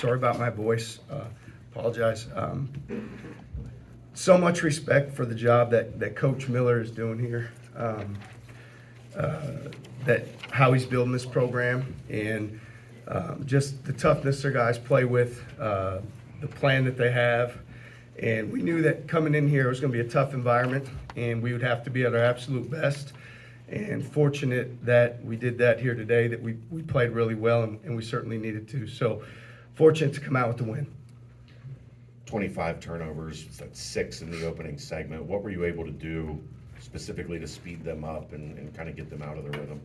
Sorry about my voice. Apologize. So much respect for the job that Coach Miller is doing here. That how he's building this program and just the toughness their guys play with, the plan that they have. And we knew that coming in here it was going to be a tough environment and we would have to be at our absolute best. And fortunate that we did that here today, that we played really well and we certainly needed to. So fortunate to come out with the win. 25 turnovers, that's 6 in the opening segment. What were you able to do specifically to speed them up and kind of get them out of the rhythm?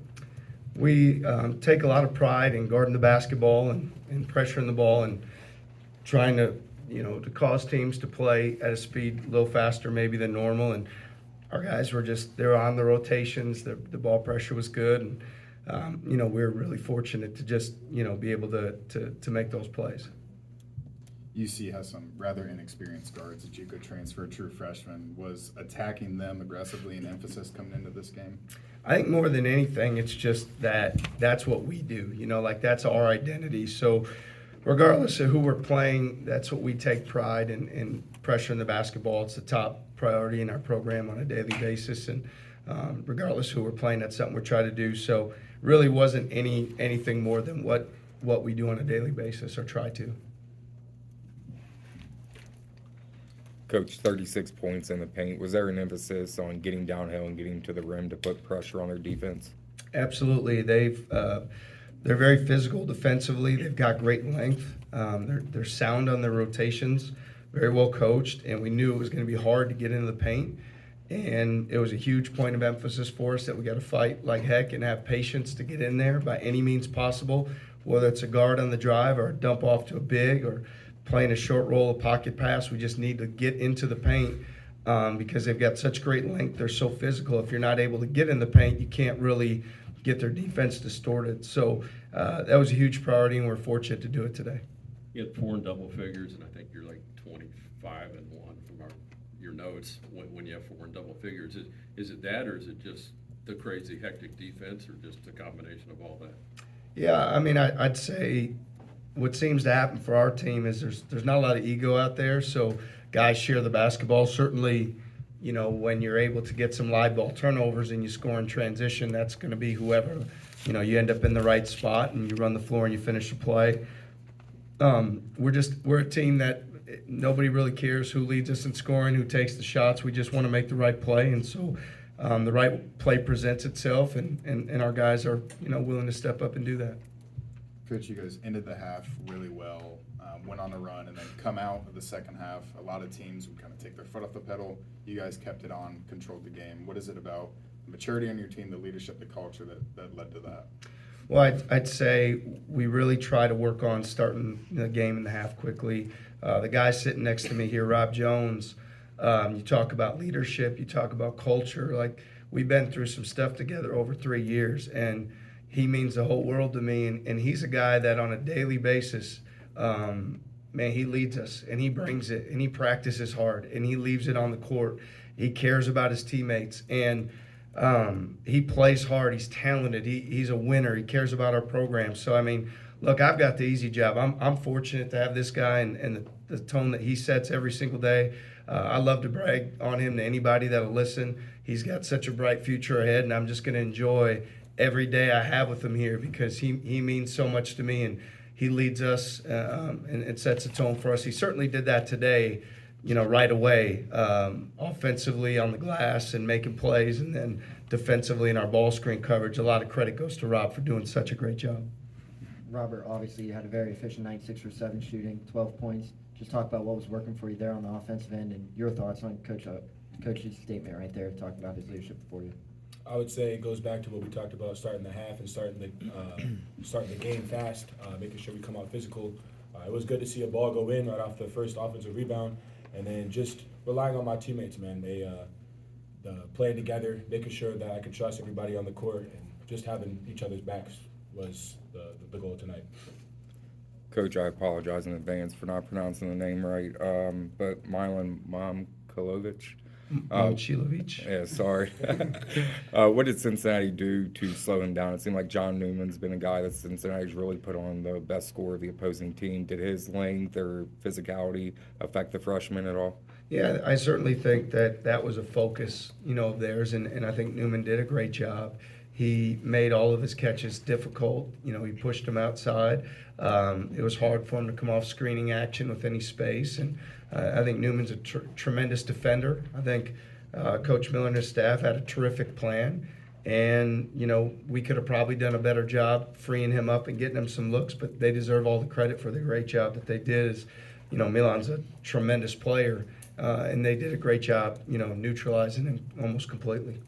We take a lot of pride in guarding the basketball and pressuring the ball and trying to, to cause teams to play at a speed a little faster maybe than normal. And our guys were they're on the rotations. The ball pressure was good. And, we were really fortunate to just, be able to make those plays. UC has some rather inexperienced guards. A JUCO transfer, true freshman. Was attacking them aggressively an emphasis coming into this game? I think more than anything, it's just that's what we do. That's our identity. So regardless of who we're playing, that's what we take pride in pressuring the basketball. It's the top priority in our program on a daily basis. And regardless who we're playing, that's something we try to do. So really wasn't anything more than what we do on a daily basis or try to. Coach, 36 points in the paint. Was there an emphasis on getting downhill and getting to the rim to put pressure on their defense? Absolutely. They're very physical defensively. They've got great length. They're sound on their rotations, very well coached, and we knew it was going to be hard to get into the paint. And it was a huge point of emphasis for us that we got to fight like heck and have patience to get in there by any means possible, whether it's a guard on the drive or a dump off to a big or playing a short roll, a pocket pass. We just need to get into the paint because they've got such great length. They're so physical. If you're not able to get in the paint, you can't really get their defense distorted. So that was a huge priority, and we're fortunate to do it today. You had 4 in double figures, and I think you're like 25-1 from your notes when you have 4 in double figures. Is it that, or is it just the crazy hectic defense, or just a combination of all that? Yeah, I mean, I'd say what seems to happen for our team is there's not a lot of ego out there, so guys share the basketball. Certainly, when you're able to get some live ball turnovers and you score in transition, that's going to be whoever, you end up in the right spot and you run the floor and you finish the play. We're a team that nobody really cares who leads us in scoring, who takes the shots. We just want to make the right play, and so the right play presents itself, and our guys are, willing to step up and do that. Coach, you guys ended the half really well, went on a run, and then come out of the second half. A lot of teams would kind of take their foot off the pedal. You guys kept it on, controlled the game. What is it about the maturity on your team, the leadership, the culture that led to that? Well, I'd say we really try to work on starting the game in the half quickly. The guy sitting next to me here, Rob Jones, you talk about leadership, you talk about culture. Like, we've been through some stuff together over 3 years, and he means the whole world to me, and he's a guy that on a daily basis, he leads us, and he brings it, and he practices hard, and he leaves it on the court. He cares about his teammates, and he plays hard. He's talented. He's a winner. He cares about our program. So, I mean, look, I've got the easy job. I'm fortunate to have this guy and the tone that he sets every single day. I love to brag on him to anybody that'll listen. He's got such a bright future ahead, and I'm just going to enjoy every day I have with him here because he means so much to me, and he leads us and sets a tone for us. He certainly did that today, right away, offensively on the glass and making plays, and then defensively in our ball screen coverage. A lot of credit goes to Rob for doing such a great job. Robert, obviously you had a very efficient night, 6 for 7 shooting, 12 points. Just talk about what was working for you there on the offensive end and your thoughts on Coach's statement right there, talking about his leadership for you. I would say it goes back to what we talked about starting the half and starting the game fast, making sure we come out physical. It was good to see a ball go in right off the first offensive rebound, and then just relying on my teammates, man. They playing together, making sure that I could trust everybody on the court, and just having each other's backs was the goal tonight. Coach, I apologize in advance for not pronouncing the name right, but Milan Momkolovich, Momcilovic. Yeah, sorry. What did Cincinnati do to slow him down? It seemed like John Newman's been a guy that Cincinnati's really put on the best score of the opposing team. Did his length or physicality affect the freshman at all? Yeah, I certainly think that was a focus, of theirs, and I think Newman did a great job. He made all of his catches difficult. He pushed them outside. It was hard for him to come off screening action with any space, and I think Newman's a tremendous defender. I think Coach Miller and his staff had a terrific plan, and we could have probably done a better job freeing him up and getting him some looks, but they deserve all the credit for the great job that they did. As Milan's a tremendous player, and they did a great job, neutralizing him almost completely.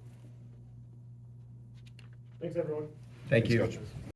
Thanks, everyone. Thank Thanks, you. Coach.